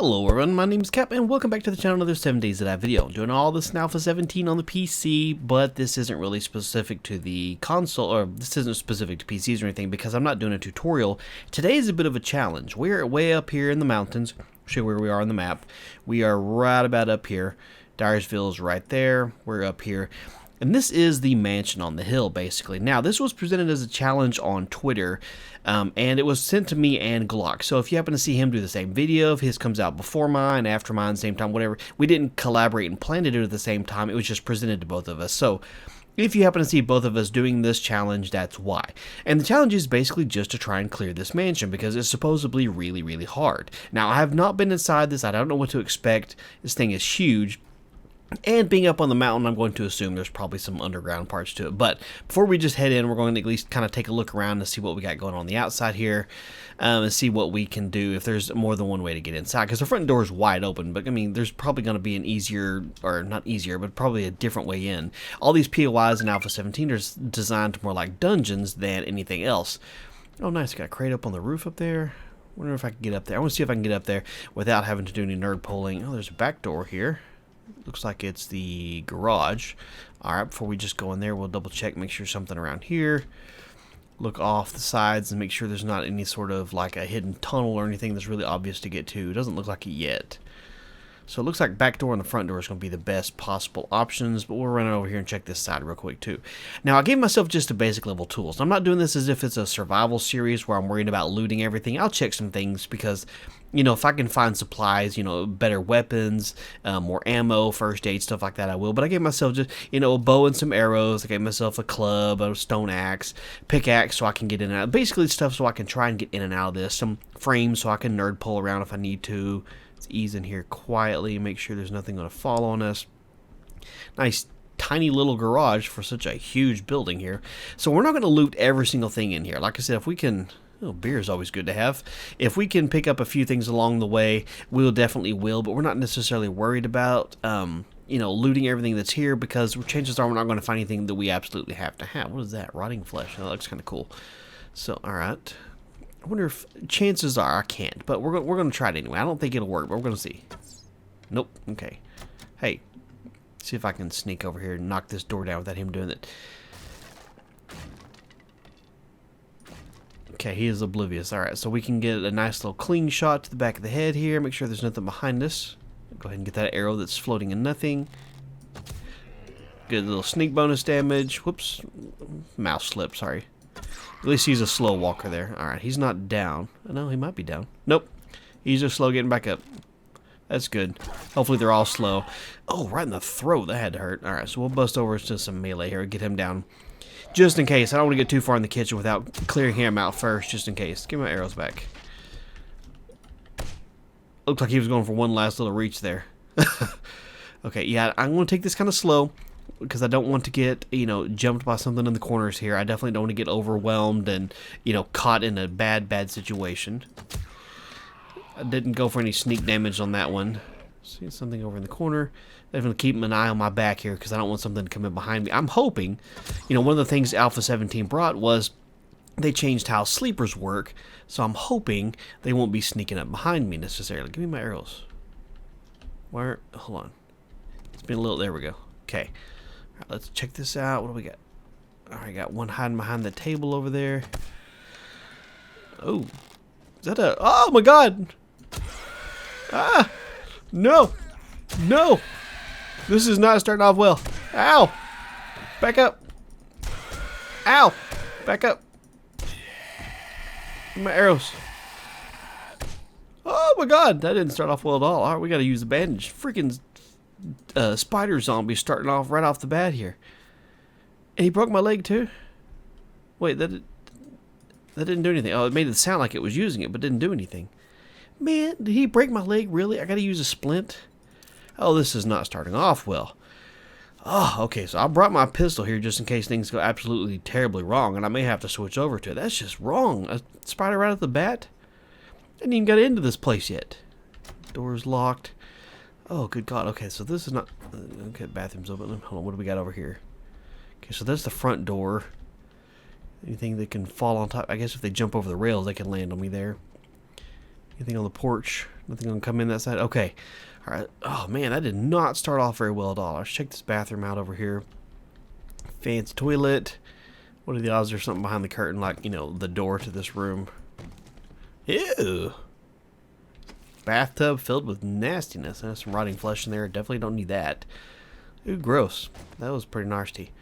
Hello everyone, my name is Cap and welcome back to the channel. Another 7 Days of That video. I'm doing all this in Alpha 17 on the PC, but this isn't really specific to the console, or this isn't specific to PCs or anything because I'm not doing a tutorial. Today is a bit of a challenge. We're way up here in the mountains. I'll show you where we are on the map. We are right about up here. Dyersville is right there. We're up here. And this is the mansion on the hill, basically. Now, this was presented as a challenge on Twitter, and it was sent to me and Glock. So if you happen to see him do the same video, if his comes out before mine, after mine, same time, whatever, we didn't collaborate and plan to do it at the same time. It was just presented to both of us. So if you happen to see both of us doing this challenge, that's why. And the challenge is basically just to try and clear this mansion because it's supposedly really, really hard. Now, I have not been inside this. I don't know what to expect. This thing is huge. And being up on the mountain, I'm going to assume there's probably some underground parts to it. But before we just head in, we're going to at least kind of take a look around to see what we got going on the outside here. And see what we can do if there's more than one way to get inside. Because the front door is wide open. But, I mean, there's probably going to be an easier, or not easier, but probably a different way in. All these POIs in Alpha 17 are designed more like dungeons than anything else. Oh, nice. Got a crate up on the roof up there. Wonder if I can get up there. I want to see if I can get up there without having to do any nerd pulling. Oh, there's a back door here. Looks like it's the garage. Alright, before we just go in there, we'll double check, make sure something around here. Look off the sides and make sure there's not any sort of like a hidden tunnel or anything that's really obvious to get to. It doesn't look like it yet. So it looks like back door and the front door is going to be the best possible options, but we'll run over here and check this side real quick too. Now, I gave myself just a basic level tools. I'm not doing this as if it's a survival series where I'm worried about looting everything. I'll check some things because, you know, if I can find supplies, you know, better weapons, more ammo, first aid, stuff like that, I will. But I gave myself just, you know, a bow and some arrows. I gave myself a club, a stone axe, pickaxe so I can get in and out. Basically stuff so I can try and get in and out of this. Some frames so I can nerd pull around if I need to. Let's ease in here quietly, make sure there's nothing going to fall on us. Nice tiny little garage for such a huge building here. So we're not going to loot every single thing in here. Like I said, if we can... Oh, beer is always good to have. If we can pick up a few things along the way, we'll definitely will, but we're not necessarily worried about, you know, looting everything that's here because chances are we're not going to find anything that we absolutely have to have. What is that? Rotting flesh. That looks kind of cool. So, alright. I wonder if chances are I can't, but we're going to try it anyway. I don't think it'll work, but we're going to see. Nope. Okay. Hey, see if I can sneak over here and knock this door down without him doing it. Okay, he is oblivious. Alright, so we can get a nice little clean shot to the back of the head here. Make sure there's nothing behind us. Go ahead and get that arrow that's floating in nothing. Get a little sneak bonus damage. Whoops. Mouse slip, sorry. At least he's a slow walker there. Alright, he's not down. No, he might be down. Nope. He's just slow getting back up. That's good. Hopefully they're all slow. Oh, right in the throat. That had to hurt. Alright, so we'll bust over to some melee here and get him down. Just in case. I don't want to get too far in the kitchen without clearing him out first, just in case. Give my arrows back. Looked like he was going for one last little reach there. Okay, yeah, I'm going to take this kind of slow because I don't want to get, you know, jumped by something in the corners here. I definitely don't want to get overwhelmed and, you know, caught in a bad situation. I didn't go for any sneak damage on that one. See something over in the corner. Definitely keeping an eye on my back here because I don't want something to come in behind me. I'm hoping, you know, one of the things Alpha 17 brought was they changed how sleepers work. So I'm hoping they won't be sneaking up behind me necessarily. Give me my arrows. Where? Hold on. It's been a little... There we go. Okay. All right, let's check this out. What do we got? All right, got one hiding behind the table over there. Oh. Is that a... Oh, my God. Ah. No. No. This is not starting off well. Ow. Back up. Ow. Back up. My arrows. Oh my God. That didn't start off well at all. Alright, we gotta use the bandage. Freaking spider zombie starting off right off the bat here. And he broke my leg too? Wait, that didn't do anything. Oh, it made it sound like it was using it, but didn't do anything. Man, did he break my leg? Really? I gotta use a splint? Oh, this is not starting off well. Oh, okay, so I brought my pistol here just in case things go absolutely terribly wrong, and I may have to switch over to it. That's just wrong. A spider right off the bat? I didn't even get into this place yet. Door's locked. Oh, good God. Okay, so this is not... Okay, bathroom's open. Hold on, what do we got over here? Okay, so that's the front door. Anything that can fall on top? I guess if they jump over the rails, they can land on me there. Anything on the porch? Nothing gonna come in that side? Okay. Alright. Oh man, that did not start off very well at all. Let's check this bathroom out over here. Fancy toilet. What are the odds there's something behind the curtain, like, you know, the door to this room? Ew. Bathtub filled with nastiness. There's some rotting flesh in there. Definitely don't need that. Ooh, gross. That was pretty nasty.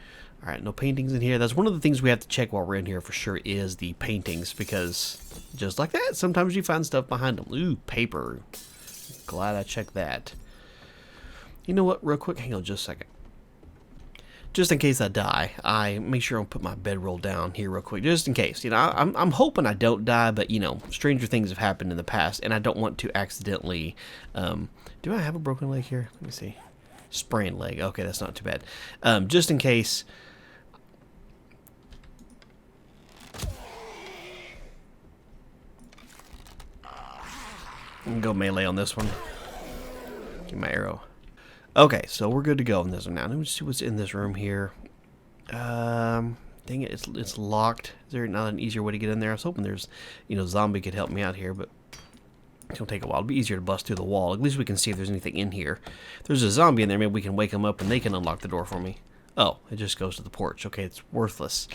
Alright, no paintings in here. That's one of the things we have to check while we're in here for sure is the paintings, because just like that, sometimes you find stuff behind them. Ooh, paper. Glad I checked that. You know what? Real quick, hang on just a second. Just in case I die, I make sure I put my bedroll down here real quick, just in case. You know, I'm hoping I don't die, but you know, stranger things have happened in the past, and I don't want to accidentally. Do I have a broken leg here? Let me see. Sprained leg. Okay, that's not too bad. Just in case. I'm gonna go melee on this one. Get my arrow. Okay, so we're good to go in this one now. Let me see what's in this room here. Dang it, it's locked. Is there not an easier way to get in there? I was hoping there's, you know, zombie could help me out here, but it's gonna take a while. It'll be easier to bust through the wall. At least we can see if there's anything in here. If there's a zombie in there, maybe we can wake them up and they can unlock the door for me. Oh, it just goes to the porch. Okay, it's worthless.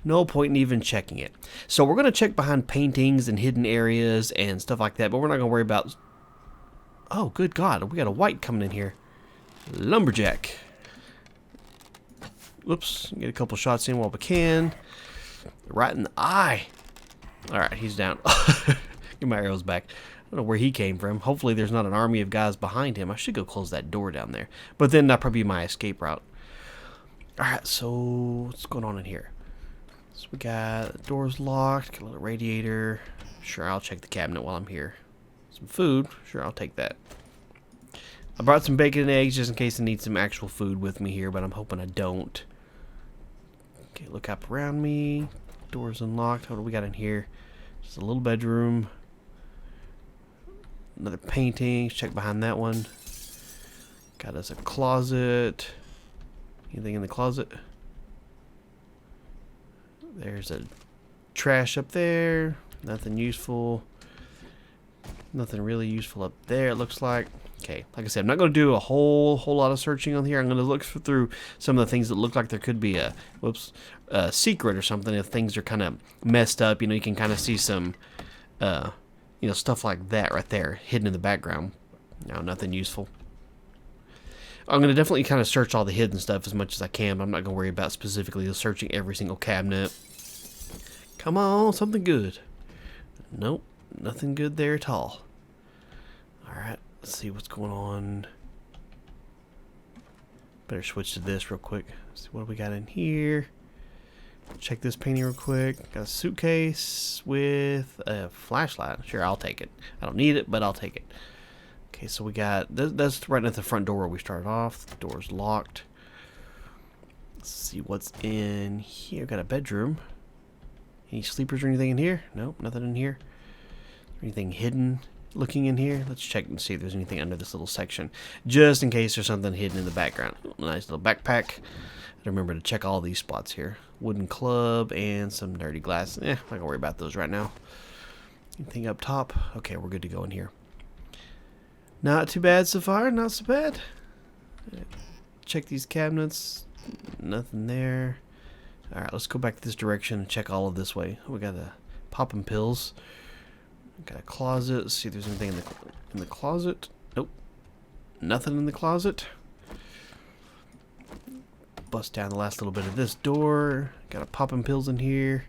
No point in even checking it. So we're gonna check behind paintings and hidden areas and stuff like that, but we're not gonna worry about. Oh, good God, we got a white coming in here. Lumberjack. Whoops, get a couple shots in while we can. Right in the eye. Alright, he's down. Get my arrows back. I don't know where he came from. Hopefully there's not an army of guys behind him. I should go close that door down there. But then that'll probably be my escape route. Alright, so what's going on in here? So we got the doors locked, got a little radiator. Sure, I'll check the cabinet while I'm here. Some food. Sure, I'll take that. I brought some bacon and eggs just in case I need some actual food with me here, but I'm hoping I don't. Okay, look up around me. Door's unlocked. What do we got in here? Just a little bedroom. Another painting. Check behind that one. Got us a closet. Anything in the closet? There's a trash up there. Nothing useful. Nothing really useful up there, it looks like. Okay, like I said, I'm not going to do a whole lot of searching on here. I'm going to look through some of the things that look like there could be a, secret or something. If things are kind of messed up, you know, you can kind of see some, you know, stuff like that right there hidden in the background. No, nothing useful. I'm going to definitely kind of search all the hidden stuff as much as I can, but I'm not going to worry about specifically searching every single cabinet. Come on, something good. Nope, nothing good there at all. Alright, let's see what's going on. Better switch to this real quick. See what we got in here. Check this painting real quick. Got a suitcase with a flashlight. Sure, I'll take it. I don't need it, but I'll take it. Okay, so we got, that's right at the front door where we started off. The door's locked. Let's see what's in here. Got a bedroom. Any sleepers or anything in here? Nope, nothing in here. Anything hidden looking in here? Let's check and see if there's anything under this little section, just in case there's something hidden in the background. Nice little backpack. Remember to check all these spots here. Wooden club and some dirty glass. I'm not gonna worry about those right now. Anything up top? Okay, we're good to go in here. Not too bad so far. Not so bad. Check these cabinets. Nothing there. Alright, let's go back this direction and check all of this way. We got a popping pills. Got a closet. Let's see if there's anything in the closet. Nope. Nothing in the closet. Bust down the last little bit of this door. Got a popping pills in here.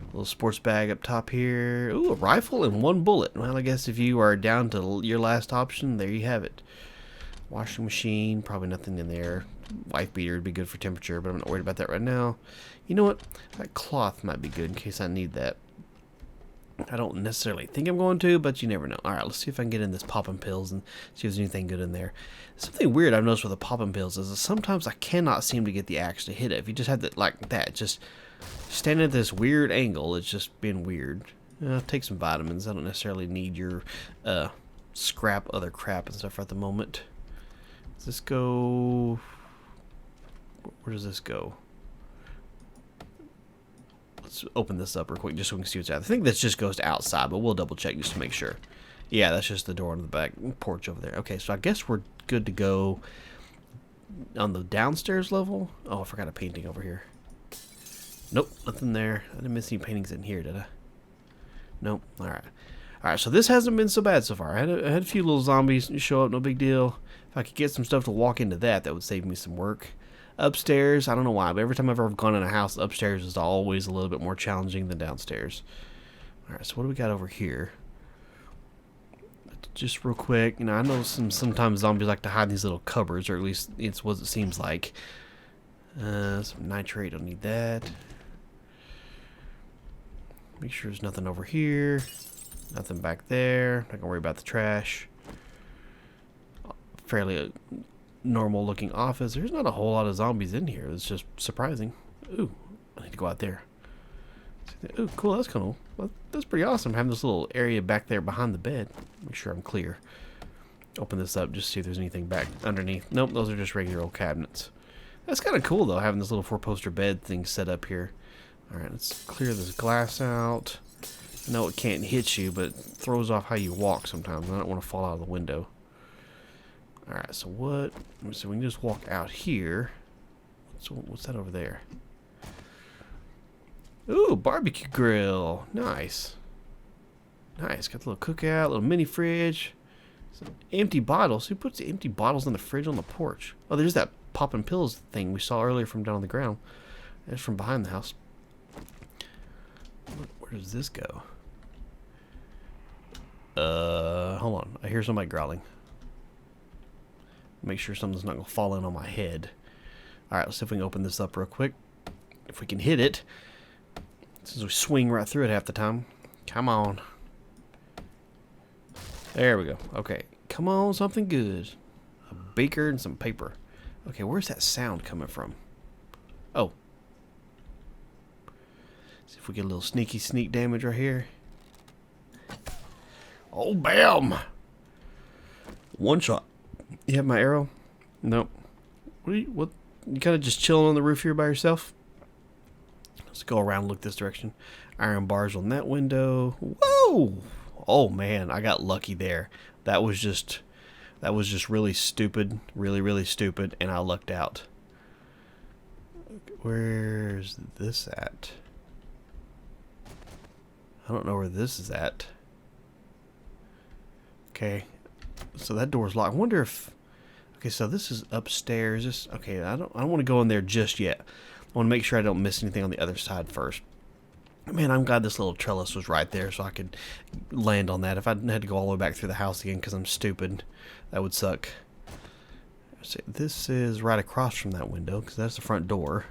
Little sports bag up top here. Ooh, a rifle and one bullet. Well, I guess if you are down to your last option, there you have it. Washing machine. Probably nothing in there. Wife beater would be good for temperature, but I'm not worried about that right now. You know what? That cloth might be good in case I need that. I don't necessarily think I'm going to, but you never know. Alright, let's see if I can get in this popping pills and see if there's anything good in there. Something weird I've noticed with the popping pills is that sometimes I cannot seem to get the axe to hit it. If you just have it like that, just standing at this weird angle, it's just been weird. Take some vitamins. I don't necessarily need your scrap other crap and stuff at the moment. Does this go... Where does this go? let's open this up real quick just so we can see what's out. I think this just goes to outside, but we'll double check just to make sure. Yeah, that's just the door on the back porch over there. Okay, so I guess we're good to go on the downstairs level. Oh, I forgot a painting over here. Nope, nothing there. I didn't miss any paintings in here, did I? Nope. All right. All right, so this hasn't been so bad so far. I had a few little zombies show up, no big deal. If I could get some stuff to walk into that would save me some work. Upstairs, I don't know why, but every time I've ever gone in a house, upstairs is always a little bit more challenging than downstairs. All right, so what do we got over here? Just real quick, you know, I know sometimes zombies like to hide in these little cupboards, or at least it's what it seems like. Some nitrate, don't need that. Make sure there's nothing over here. Nothing back there. Not gonna worry about the trash. Fairly normal looking office. There's not a whole lot of zombies in here. It's just surprising. Ooh, I need to go out there. Ooh, cool. That's kind of cool. That's pretty awesome. Having this little area back there behind the bed. Make sure I'm clear. Open this up just to see if there's anything back underneath. Nope, those are just regular old cabinets. That's kind of cool though, having this little 4-poster bed thing set up here. All right, let's clear this glass out. I know it can't hit you, but it throws off how you walk sometimes. I don't want to fall out of the window. All right, so what? So we can just walk out here. So what's that over there? Ooh, barbecue grill. Nice. Nice. Got a little cookout, little mini fridge. Some empty bottles. Who puts the empty bottles in the fridge on the porch? Oh, there's that popping pills thing we saw earlier from down on the ground. That's from behind the house. Where does this go? Hold on. I hear somebody growling. Make sure something's not going to fall in on my head. Alright, let's see if we can open this up real quick. If we can hit it. Since we swing right through it half the time. Come on. There we go. Okay. Come on, something good. A beaker and some paper. Okay, where's that sound coming from? Oh. See if we get a little sneak damage right here. Oh, bam! One shot. You have my arrow? Nope. What? You kind of just chilling on the roof here by yourself? Let's go around and look this direction. Iron bars on that window. Whoa! Oh man, I got lucky there. That was just really stupid, really stupid, and I lucked out. Where's this at? I don't know where this is at. Okay, so that door's locked. I wonder if. Okay, so this is upstairs. Okay, I don't want to go in there just yet. I want to make sure I don't miss anything on the other side first. Man, I'm glad this little trellis was right there so I could land on that. If I had to go all the way back through the house again because I'm stupid, that would suck. See, this is right across from that window because that's the front door.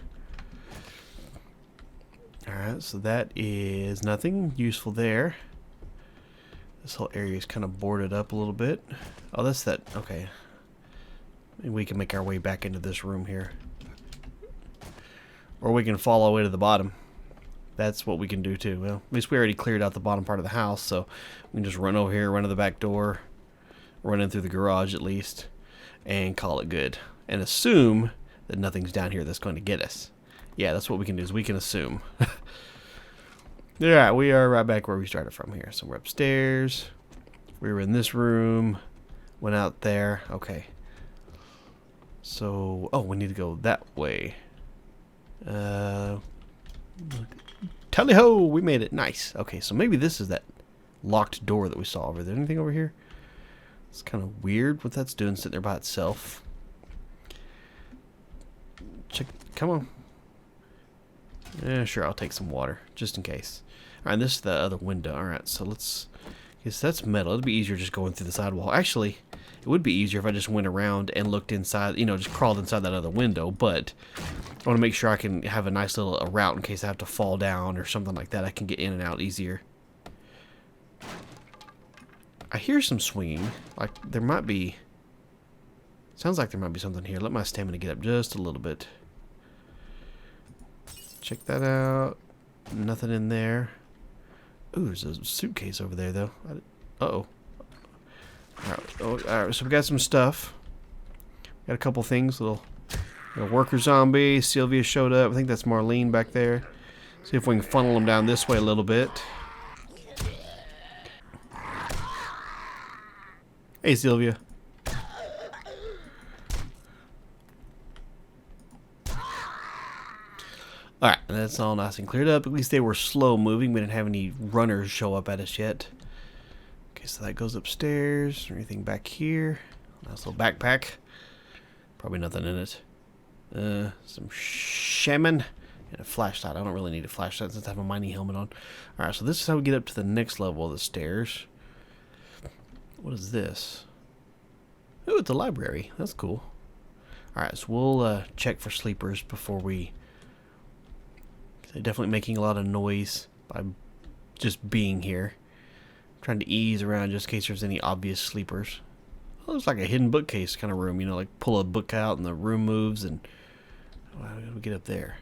Alright, so that is nothing useful there. This whole area is kind of boarded up a little bit. Oh, that's that. Okay. Maybe we can make our way back into this room here. Or we can fall all the way to the bottom. That's what we can do too. Well, at least we already cleared out the bottom part of the house, so we can just run over here, run to the back door, run in through the garage at least, and call it good. And assume that nothing's down here that's going to get us. Yeah, that's what we can do, is we can assume. Yeah, we are right back where we started from here. So we're upstairs. We were in this room. Went out there. Okay. So, oh, we need to go that way. Tally-ho! We made it. Nice. Okay, so maybe this is that locked door that we saw over there. Anything over here? It's kind of weird what that's doing sitting there by itself. Check. Come on. Yeah, sure, I'll take some water, just in case. Alright, this is the other window. Alright, so let's... Guess that's metal. It'd be easier just going through the sidewall. Actually, it would be easier if I just went around and looked inside, you know, just crawled inside that other window, but I want to make sure I can have a nice little route in case I have to fall down or something like that. I can get in and out easier. I hear some swinging. Like, there might be... Sounds like there might be something here. Let my stamina get up just a little bit. Check that out. Nothing in there. Ooh, there's a suitcase over there, though. Uh-oh. Alright, so we got some stuff. Got a couple things. Little worker zombie. Sylvia showed up. I think that's Marlene back there. See if we can funnel them down this way a little bit. Hey, Sylvia. Alright, that's all nice and cleared up. At least they were slow moving. We didn't have any runners show up at us yet. Okay, so that goes upstairs. Anything back here? Nice little backpack. Probably nothing in it. Some shaman and a flashlight. I don't really need a flashlight since I have a mining helmet on. Alright, so this is how we get up to the next level of the stairs. What is this? Oh, it's a library. That's cool. Alright, so we'll check for sleepers before we... They're definitely making a lot of noise by just being here. I'm trying to ease around just in case there's any obvious sleepers. It looks like a hidden bookcase kind of room, you know, like pull a book out and the room moves and... Oh, how do we get up there?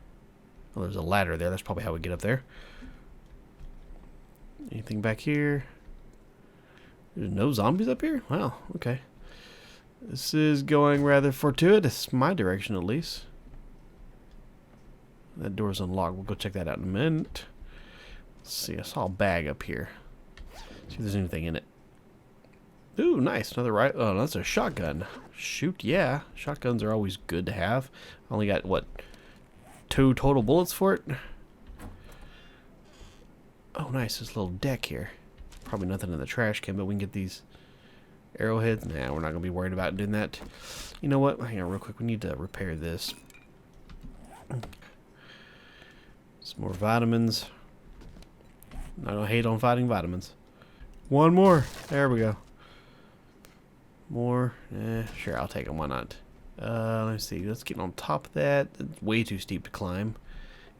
Oh, there's a ladder there. That's probably how we get up there. Anything back here? There's no zombies up here? Wow, okay. This is going rather fortuitous, my direction at least. That door's unlocked. We'll go check that out in a minute. Let's see, I saw a bag up here. See if there's anything in it. Ooh, nice. Another right. Oh, that's a shotgun. Shoot, yeah. Shotguns are always good to have. I only got, what, 2 total bullets for it? Oh, nice. This little deck here. Probably nothing in the trash can, but we can get these arrowheads. Nah, we're not going to be worried about doing that. You know what? Hang on real quick. We need to repair this. Some more vitamins. I don't hate on fighting vitamins. One more. There we go. More. Sure, I'll take them. Why not? Let me see. Let's get on top of that. It's way too steep to climb.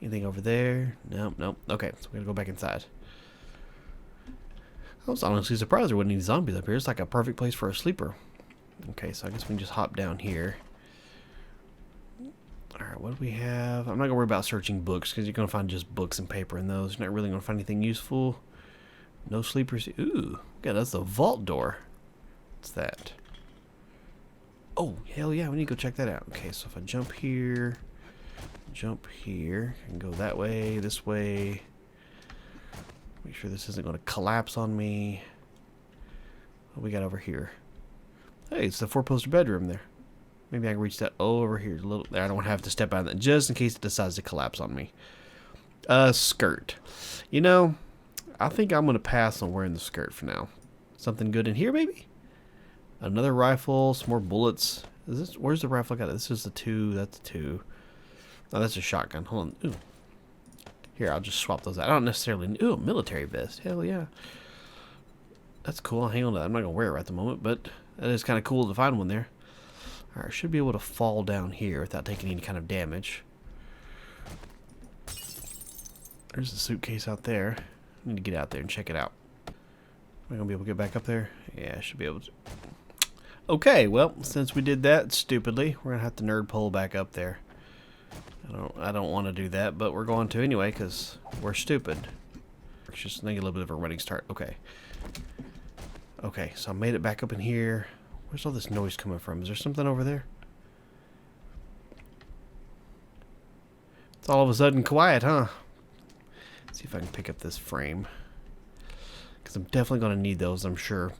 Anything over there? Nope, nope. Okay, so we gotta go back inside. I was honestly surprised there wasn't any zombies up here. It's like a perfect place for a sleeper. Okay, so I guess we can just hop down here. Alright, what do we have? I'm not gonna worry about searching books because you're gonna find just books and paper in those. You're not really gonna find anything useful. No sleepers. Ooh, yeah, that's the vault door. What's that? Oh, hell yeah, we need to go check that out. Okay, so if I jump here, and go that way, this way. Make sure this isn't going to collapse on me. What we got over here? Hey, it's the 4-poster bedroom there. Maybe I can reach that over here a little. I don't have to step out of that just in case it decides to collapse on me. Skirt. You know, I think I'm going to pass on wearing the skirt for now. Something good in here, maybe? Another rifle, some more bullets. Is this? Where's the rifle I got? This is the 2. That's the 2. Oh, that's a shotgun. Hold on. Ooh. Here, I'll just swap those out. I don't necessarily... Ooh, military vest. Hell yeah. That's cool. I'll hang on to that. I'm not going to wear it right at the moment, but that is kind of cool to find one there. Alright, I should be able to fall down here without taking any kind of damage. There's the suitcase out there. I need to get out there and check it out. Am I going to be able to get back up there? Yeah, I should be able to. Okay, well, since we did that stupidly, we're going to have to nerd pole back up there. I don't want to do that, but we're going to anyway because we're stupid. Let's just make a little bit of a running start. Okay. Okay, so I made it back up in here. Where's all this noise coming from? Is there something over there? It's all of a sudden quiet, huh? Let's see if I can pick up this frame. Because I'm definitely going to need those, I'm sure.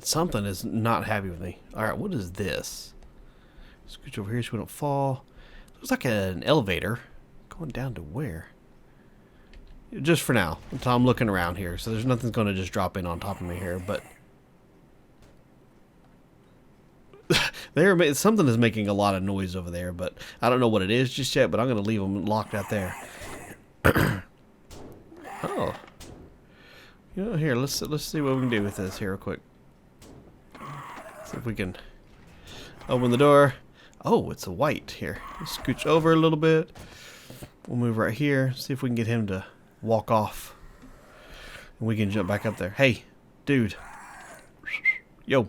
Something is not happy with me. Alright, what is this? Scooch over here so we don't fall. Looks like an elevator. Going down to where? Just for now. Until I'm looking around here. So there's nothing's going to just drop in on top of me here. But something is making a lot of noise over there. But I don't know what it is just yet. But I'm going to leave them locked out there. Oh. You know, here, let's see what we can do with this here real quick. See if we can open the door. Oh, it's a white here. Let's scooch over a little bit. We'll move right here. See if we can get him to walk off. And we can jump back up there. Hey, dude. Yo.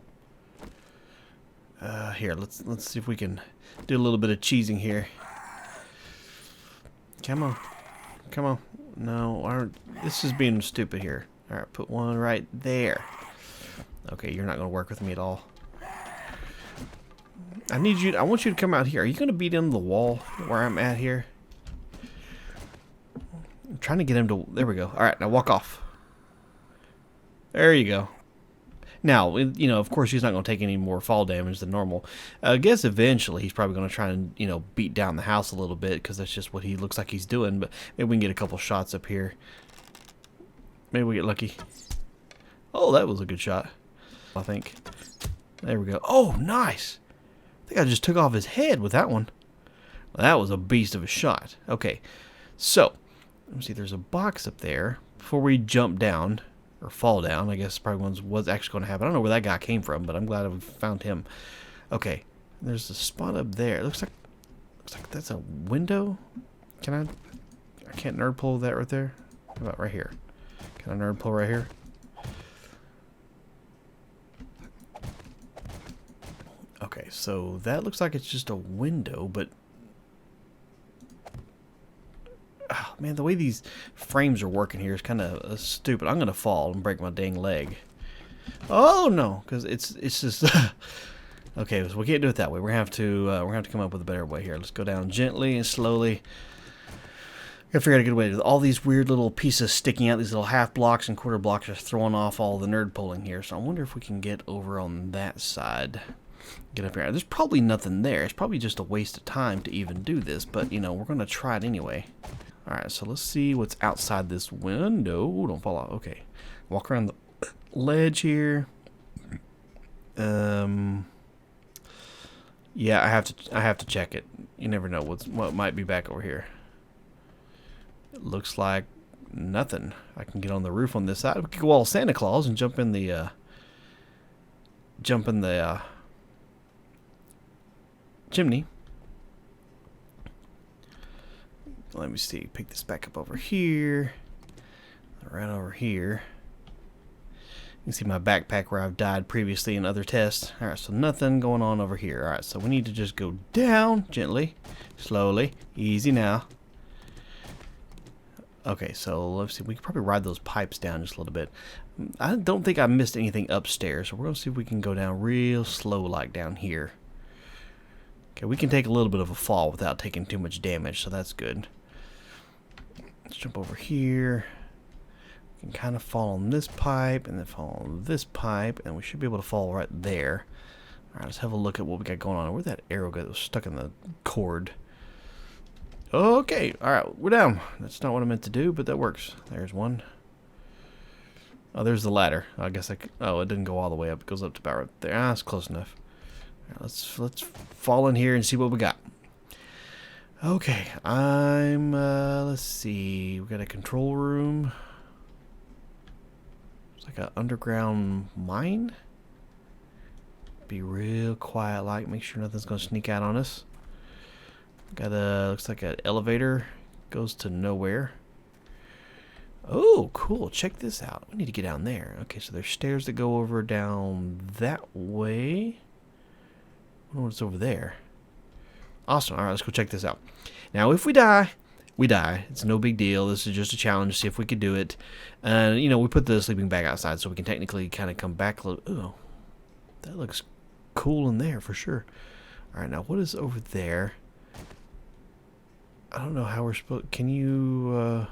Here, let's see if we can do a little bit of cheesing here. Come on. Come on. No, this is being stupid here. Alright, put one right there. Okay, you're not going to work with me at all. I want you to come out here. Are you going to beat into the wall where I'm at here? I'm trying to get him to... There we go. All right, now walk off. There you go. Now, you know, of course, he's not going to take any more fall damage than normal. I guess eventually he's probably going to try and, you know, beat down the house a little bit because that's just what he looks like he's doing. But maybe we can get a couple shots up here. Maybe we get lucky. Oh, that was a good shot, I think. There we go. Oh, nice. I think I just took off his head with that one. Well, that was a beast of a shot. Okay, so let me see. There's a box up there. Before we jump down... or fall down, I guess probably was actually going to happen. I don't know where that guy came from, but I'm glad I found him. Okay, there's a spot up there. It looks like that's a window. Can I can't nerd pull that right there. How about right here? Can I nerd pull right here? Okay, so that looks like it's just a window, but oh, man, the way these frames are working here is kind of stupid. I'm gonna fall and break my dang leg. Oh no, because it's just okay. So we can't do it that way. We're gonna have to come up with a better way here. Let's go down gently and slowly. Gotta figure out a good way. All these weird little pieces sticking out, these little half blocks and quarter blocks are throwing off all the nerd pulling here. So I wonder if we can get over on that side. Get up here. There's probably nothing there. It's probably just a waste of time to even do this, but you know, we're gonna try it anyway. Alright, so let's see what's outside this window. Ooh, don't fall out. Okay. Walk around the ledge here. Yeah, I have to check it. You never know what might be back over here. It looks like nothing. I can get on the roof on this side. We could go all Santa Claus and jump in the chimney. Let me see. Pick this back up over here. Right over here. You can see my backpack where I've died previously in other tests. Alright, so nothing going on over here. Alright, so we need to just go down gently, slowly, easy now. Okay, so let's see. We can probably ride those pipes down just a little bit. I don't think I missed anything upstairs, so we're going to see if we can go down real slow like down here. Okay, we can take a little bit of a fall without taking too much damage, so that's good. Let's jump over here. We can kind of fall on this pipe and then fall on this pipe, and we should be able to fall right there. Alright, let's have a look at what we got going on. Where'd that arrow go that was stuck in the cord? Okay, alright, we're down. That's not what I meant to do, but that works. There's one. Oh, there's the ladder. I guess oh, it didn't go all the way up. It goes up to about right there. Ah, it's close enough. All right, let's fall in here and see what we got. Okay, let's see. We got a control room. It's like an underground mine. Be real quiet, like, make sure nothing's gonna sneak out on us. Got looks like an elevator. Goes to nowhere. Oh, cool. Check this out. We need to get down there. Okay, so there's stairs that go over down that way. I wonder what's over there. Awesome. Alright, let's go check this out. Now, if we die, we die. It's no big deal. This is just a challenge to see if we could do it. You know, we put the sleeping bag outside so we can technically kind of come back a little. Oh, that looks cool in there for sure. Alright, now what is over there? I don't know how we're supposed... Can you...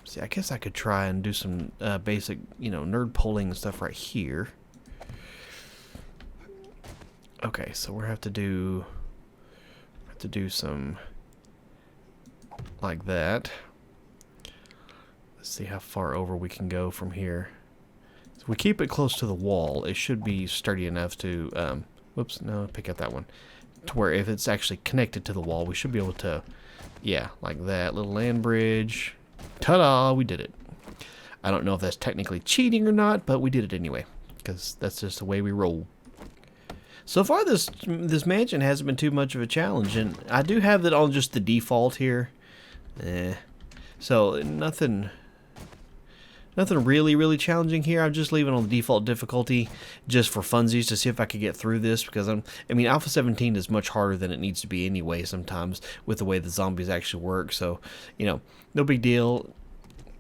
See, I guess I could try and do some basic, you know, nerd pulling and stuff right here. Okay, so we'll have to do some like that. Let's see how far over we can go from here. If we keep it close to the wall, it should be sturdy enough to whoops, no, pick up that one. To where if it's actually connected to the wall, we should be able to, yeah, like that. Little land bridge. Ta-da, we did it. I don't know if that's technically cheating or not, but we did it anyway, because that's just the way we roll. So far, this mansion hasn't been too much of a challenge, and I do have that on just the default here. So nothing really challenging here. I'm just leaving on the default difficulty just for funsies to see if I could get through this, because I mean, Alpha 17 is much harder than it needs to be anyway sometimes with the way the zombies actually work. So, you know, no big deal.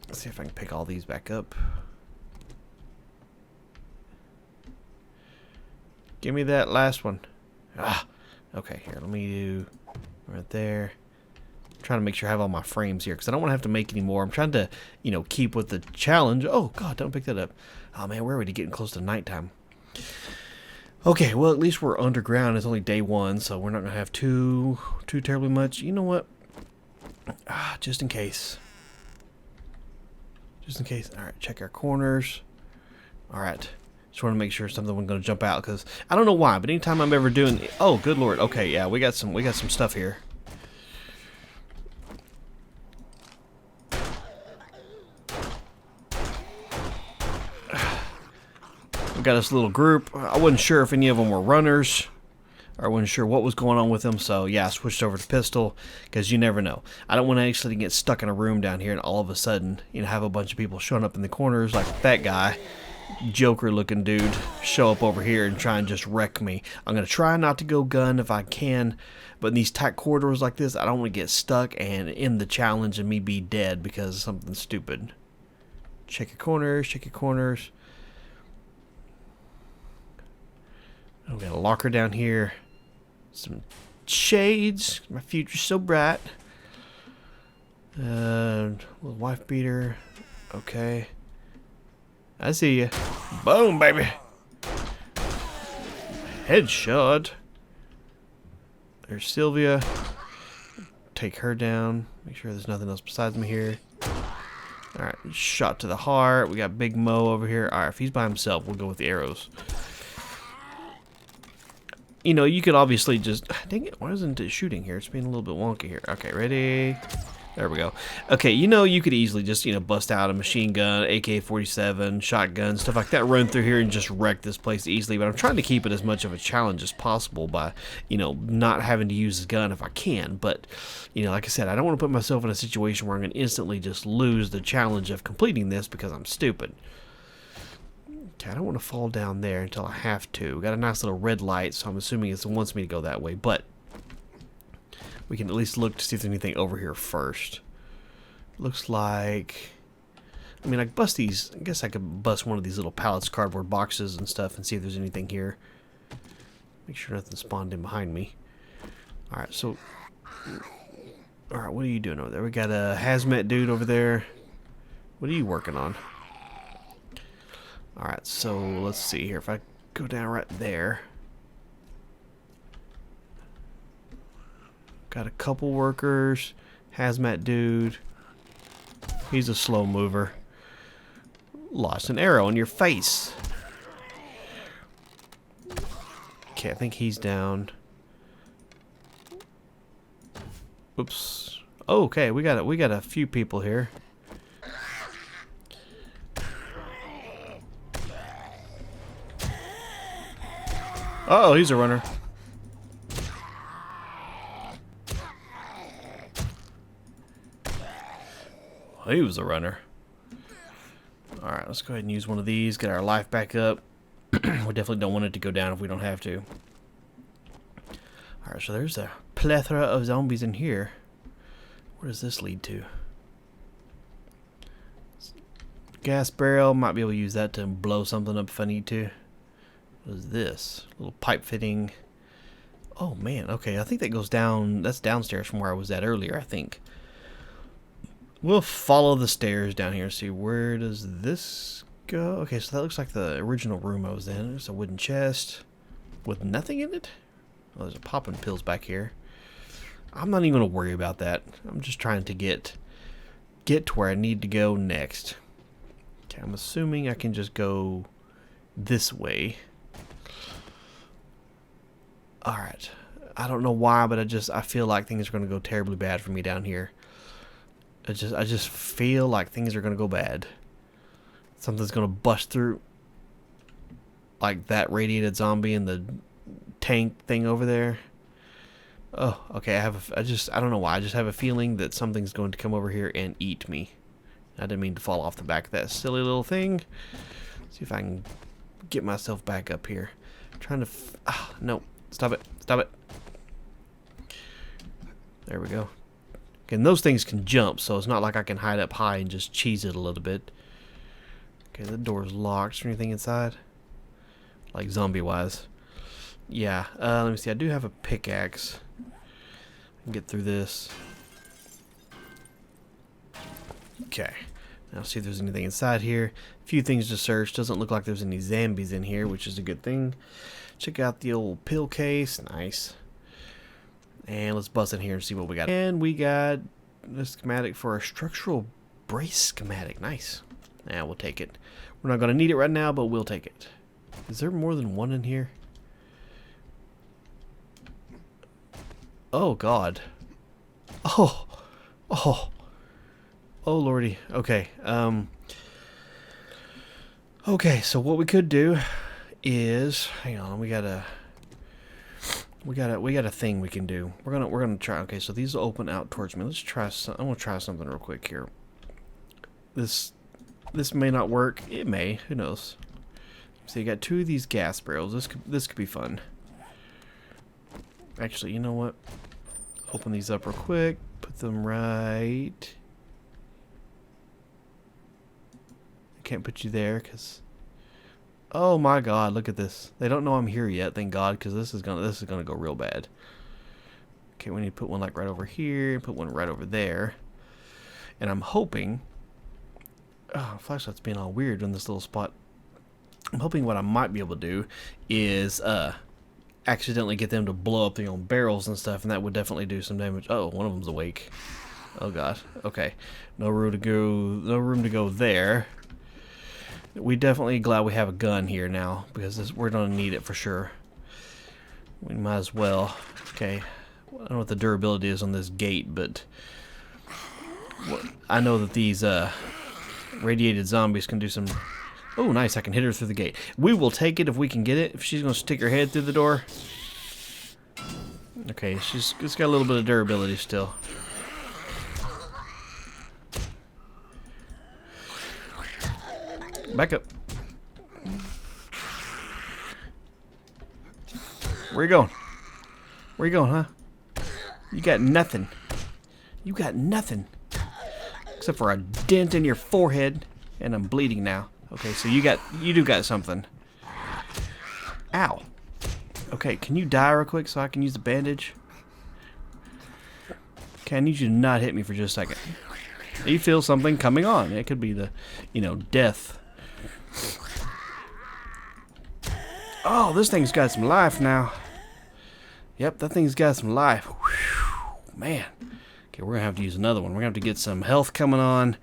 Let's see if I can pick all these back up. Give me that last one. Ah, okay, here, let me do right there. trying to make sure I have all my frames here because I don't want to have to make any more. I'm trying to, you know, keep with the challenge. Oh, God, don't pick that up. Oh, man, we're already getting close to nighttime. Okay, well, at least we're underground. It's only day 1, so we're not going to have too terribly much. You know what? Just in case. Just in case. All right, check our corners. All right. Just want to make sure something wasn't going to jump out because I don't know why, but anytime I'm ever doing... Oh, good Lord. Okay, yeah, we got some stuff here. We got this little group. I wasn't sure if any of them were runners. I wasn't sure what was going on with them, so yeah, I switched over to pistol because you never know. I don't want to actually get stuck in a room down here and all of a sudden, you know, have a bunch of people showing up in the corners like that guy, Joker-looking dude, show up over here and try and just wreck me. I'm gonna try not to go gun if I can, but in these tight corridors like this, I don't want to get stuck and end the challenge and me be dead because of something stupid. Check your corners. Check your corners. We got a locker down here. Some shades. My future's so bright. Little wife beater. Okay. I see you. Boom, baby. Headshot. There's Sylvia. Take her down. Make sure there's nothing else besides me here. Alright, shot to the heart. We got Big Mo over here. Alright, if he's by himself, we'll go with the arrows. You know, you could obviously just... Dang it, why isn't it shooting here? It's being a little bit wonky here. Okay, ready? There we go. Okay, you know, you could easily just, you know, bust out a machine gun, AK-47, shotgun, stuff like that, run through here and just wreck this place easily. But I'm trying to keep it as much of a challenge as possible by, you know, not having to use the gun if I can. But, you know, like I said, I don't want to put myself in a situation where I'm going to instantly just lose the challenge of completing this because I'm stupid. Okay, I don't want to fall down there until I have to. We got a nice little red light, so I'm assuming it wants me to go that way. But we can at least look to see if there's anything over here first. Looks like... I mean, I can bust these... I guess I could bust one of these little pallets, cardboard boxes and stuff and see if there's anything here. Make sure nothing spawned in behind me. Alright, so... Alright, what are you doing over there? We got a hazmat dude over there. What are you working on? Alright, so let's see here. If I go down right there. Got a couple workers. Hazmat dude. He's a slow mover. Lost an arrow in your face. Okay, I think he's down. Oops. Oh, okay, we got a few people here. Uh-oh, he's a runner. He was a runner. Alright, let's go ahead and use one of these, get our life back up. We definitely don't want it to go down if we don't have to. Alright, so there's a plethora of zombies in here. Where does this lead to? Gas barrel, might be able to use that to blow something up if I need to. What is this? Little pipe fitting. Oh man, okay, I think that goes down, that's downstairs from where I was at earlier, I think. We'll follow the stairs down here and see where does this go. Okay, so that looks like the original room I was in. There's a wooden chest with nothing in it. Oh, there's a popping pills back here. I'm not even going to worry about that. I'm just trying to get to where I need to go next. Okay, I'm assuming I can just go this way. Alright. I don't know why, but I feel like things are going to go terribly bad for me down here. I just feel like things are going to go bad. Something's going to bust through. Like that radiated zombie in the tank thing over there. Oh, okay. I don't know why. I just have a feeling that something's going to come over here and eat me. I didn't mean to fall off the back of that silly little thing. Let's see if I can get myself back up here. I'm trying to... no. Stop it. Stop it. There we go. And those things can jump, so it's not like I can hide up high and just cheese it a little bit. Okay, the door's locked. Is there anything inside? Like zombie-wise. Yeah, let me see. I do have a pickaxe. I can get through this. Okay. Now see if there's anything inside here. A few things to search. Doesn't look like there's any zombies in here, which is a good thing. Check out the old pill case. Nice. And let's bust in here and see what we got. And we got a schematic for a structural brace schematic. Nice. Yeah, we'll take it. We're not going to need it right now, but we'll take it. Is there more than one in here? Oh, God. Oh. Oh. Oh, lordy. Okay. Okay, so what we could do is, hang on, we got a thing we can do. We're gonna try. Okay, so these will open out towards me. Let's try some. I'm gonna try something real quick here. This may not work. It may. Who knows? So you got 2 of these gas barrels. This could be fun. Actually, you know what? Open these up real quick. Put them right. I can't put you there because. Oh my God! Look at this. They don't know I'm here yet. Thank God, because this is gonna go real bad. Okay, we need to put one like right over here. Put one right over there. And I'm hoping. Oh, flashlight's being all weird in this little spot. I'm hoping what I might be able to do is accidentally get them to blow up their own barrels and stuff, and that would definitely do some damage. Oh, one of them's awake. Oh God. Okay. No room to go there. We definitely glad we have a gun here now, because we're gonna need it for sure. We might as well. Okay. I don't know what the durability is on this gate, but I know that these radiated zombies can do some. Oh, nice! I can hit her through the gate. We will take it if we can get it. If she's gonna stick her head through the door. Okay, it's got a little bit of durability still. Back up. Where you going? Where you going, huh? You got nothing. You got nothing. Except for a dent in your forehead, and I'm bleeding now. Okay, so you do got something. Ow. Okay, can you die real quick so I can use the bandage? Okay, I need you to not hit me for just a second. You feel something coming on. It could be the, death. Oh, this thing's got some life now. Yep, that thing's got some life. Whew, man. Okay, we're going to have to use another one. We're going to have to get some health coming on.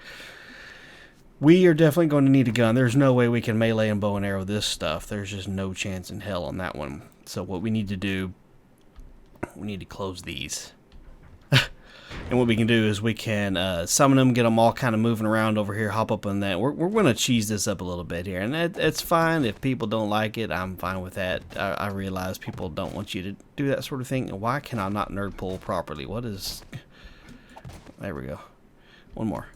We are definitely going to need a gun. There's no way we can melee and bow and arrow this stuff. There's just no chance in hell on that one. So what we need to do, we need to close these. And what we can do is we can summon them, get them all kind of moving around over here, hop up on that. We're going to cheese this up a little bit here. And it's fine. If people don't like it, I'm fine with that. I realize people don't want you to do that sort of thing. Why can I not nerd pull properly? What is... There we go. One more.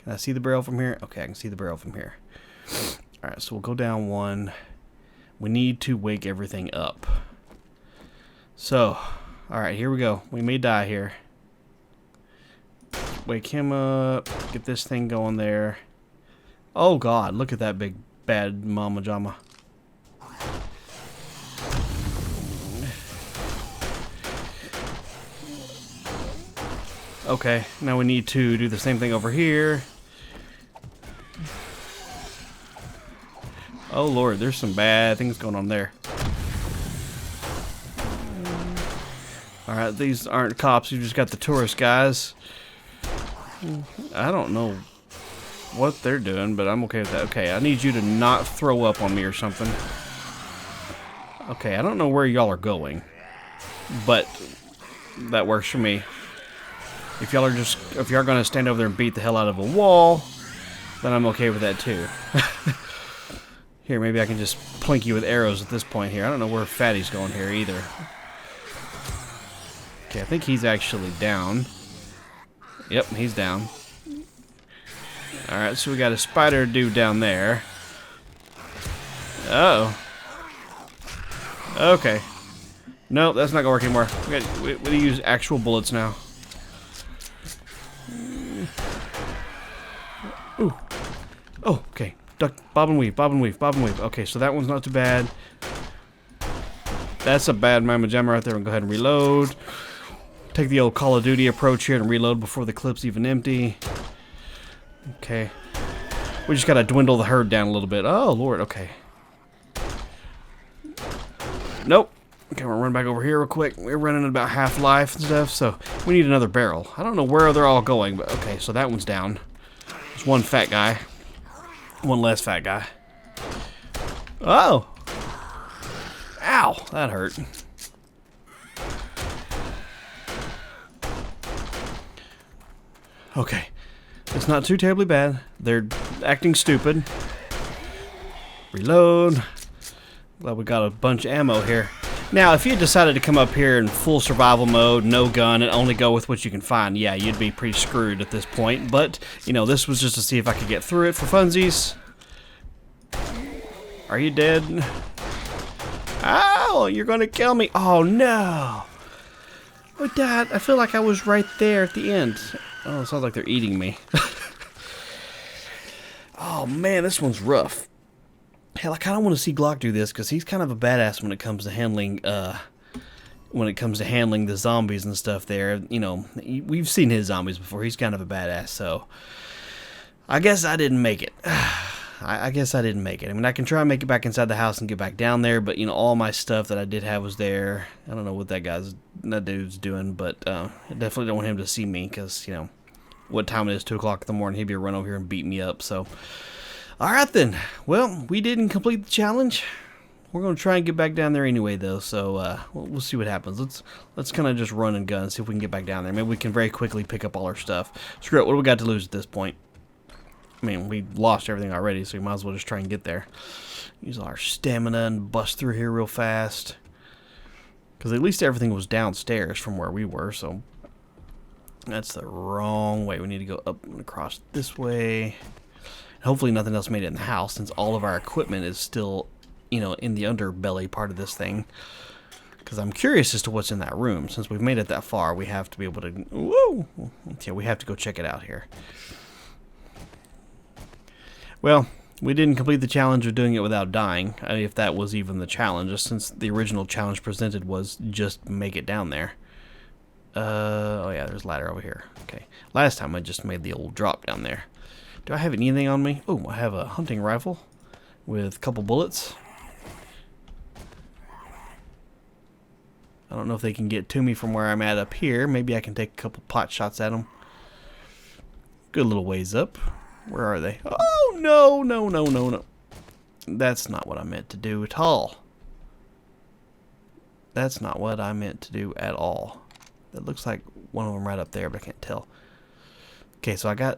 Can I see the barrel from here? Okay, I can see the barrel from here. Alright, so we'll go down one. We need to wake everything up. So, alright, here we go. We may die here. Wake him up. Get this thing going there. Oh God, look at that big bad mama jama. Okay, now we need to do the same thing over here. Oh Lord, there's some bad things going on there. Alright, these aren't cops, you just got the tourist guys. I don't know what they're doing, but I'm okay with that. Okay, I need you to not throw up on me or something. Okay, I don't know where y'all are going, but that works for me. If y'all gonna stand over there and beat the hell out of a wall, then I'm okay with that too. Here, maybe I can just plink you with arrows at this point here. I don't know where Fatty's going here either. Okay, I think he's actually down. Yep, he's down. Alright, so we got a spider dude down there. Uh oh. Okay. Nope, that's not gonna work anymore. We use actual bullets now. Ooh. Oh, okay. Duck, bob and weave, bob and weave, bob and weave. Okay, so that one's not too bad. That's a bad mamma jamma right there. And go ahead and reload. Take the old Call of Duty approach here and reload before the clip's even empty. Okay. We just gotta dwindle the herd down a little bit. Oh, Lord, okay. Nope. Okay, we'll run back over here real quick. We're running at about half life and stuff, so we need another barrel. I don't know where they're all going, but okay, so that one's down. There's one fat guy. One less fat guy. Oh! Ow! That hurt. Okay. It's not too terribly bad. They're acting stupid. Reload. Glad we got a bunch of ammo here. Now, if you decided to come up here in full survival mode, no gun, and only go with what you can find, yeah, you'd be pretty screwed at this point. But, you know, this was just to see if I could get through it for funsies. Are you dead? Ow! You're gonna kill me! Oh, no! Oh, Dad, I feel like I was right there at the end. Oh, it sounds like they're eating me. Oh, man, this one's rough. Hell, I kind of want to see Glock do this because he's kind of a badass when it comes to handling the zombies and stuff there. You know, we've seen his zombies before. He's kind of a badass, so I guess I didn't make it. I guess I didn't make it. I mean, I can try and make it back inside the house and get back down there, but, you know, all my stuff that I did have was there. I don't know what that dude's doing, but I definitely don't want him to see me because, you know, what time it is, 2 o'clock in the morning, he'd be run over here and beat me up, so... Alright then, well, we didn't complete the challenge. We're going to try and get back down there anyway, though, so we'll see what happens. Let's kind of just run and gun, see if we can get back down there. Maybe we can very quickly pick up all our stuff. Screw it, what do we got to lose at this point? I mean, we lost everything already, so we might as well just try and get there. Use all our stamina and bust through here real fast. Because at least everything was downstairs from where we were, so... That's the wrong way. We need to go up and across this way. Hopefully nothing else made it in the house, since all of our equipment is still, you know, in the underbelly part of this thing. Because I'm curious as to what's in that room. Since we've made it that far, we have to be able to... Woo! Yeah, we have to go check it out here. Well, we didn't complete the challenge of doing it without dying. I mean, if that was even the challenge, since the original challenge presented was just make it down there. Oh yeah, there's a ladder over here. Okay. Last time I just made the old drop down there. Do I have anything on me? Oh, I have a hunting rifle with a couple bullets. I don't know if they can get to me from where I'm at up here. Maybe I can take a couple pot shots at them. Good little ways up. Where are they? Oh, no, no, no, no, no. That's not what I meant to do at all. That's not what I meant to do at all. That looks like one of them right up there, but I can't tell. Okay, so I got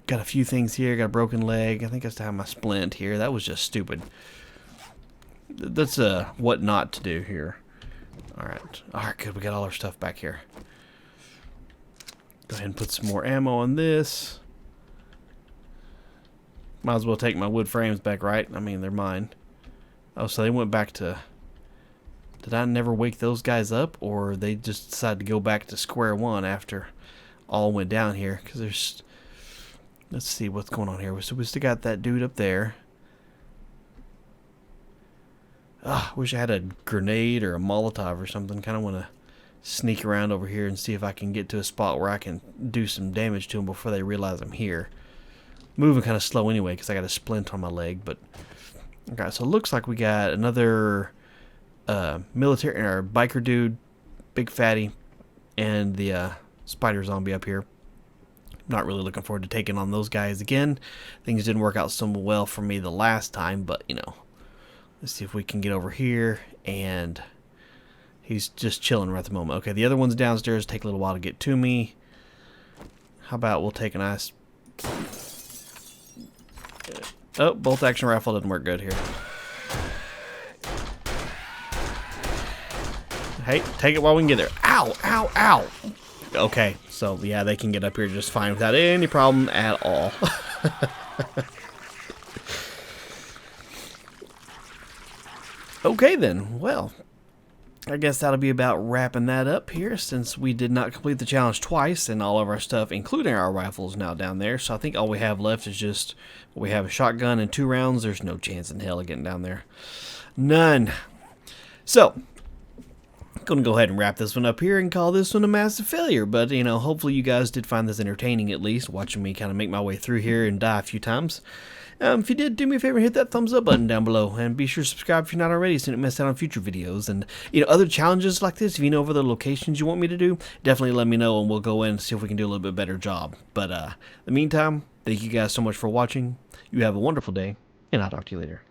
a few things here. Got a broken leg. I think I still have my splint here. That was just stupid. That's what not to do here. Alright. Alright, good. We got all our stuff back here. Go ahead and put some more ammo on this. Might as well take my wood frames back, right? I mean, they're mine. Oh, so they went back to... Did I never wake those guys up? Or they just decided to go back to square one after all went down here? Because there's... Let's see what's going on here. So we still got that dude up there. Ah, wish I had a grenade or a Molotov or something. Kind of want to sneak around over here and see if I can get to a spot where I can do some damage to them before they realize I'm here. Moving kind of slow anyway because I got a splint on my leg. But okay, so it looks like we got another military or biker dude, big fatty, and the spider zombie up here. Not really looking forward to taking on those guys again. Things didn't work out so well for me the last time, but you know, let's see if we can get over here. And he's just chilling right at the moment. Okay, the other one's downstairs. Take a little while to get to me. How about we'll take a nice... Oh, bolt action rifle didn't work good here. Hey, take it while we can get there. Ow, ow, ow. Okay, so yeah, they can get up here just fine without any problem at all. Okay then, well, I guess that'll be about wrapping that up here since we did not complete the challenge twice and all of our stuff, including our rifles, now down there. So I think all we have left is just, we have a shotgun and 2 rounds. There's no chance in hell of getting down there. None. So, Gonna go ahead and wrap this one up here and call this one a massive failure, but you know, hopefully you guys did find this entertaining, at least watching me kind of make my way through here and die a few times. If you did, do me a favor and hit that thumbs up button down below, and be sure to subscribe if you're not already so you don't miss out on future videos. And you know, other challenges like this, if you know of other locations you want me to do, definitely let me know and we'll go in and see if we can do a little bit better job. But in the meantime, thank you guys so much for watching. You have a wonderful day, and I'll talk to you later.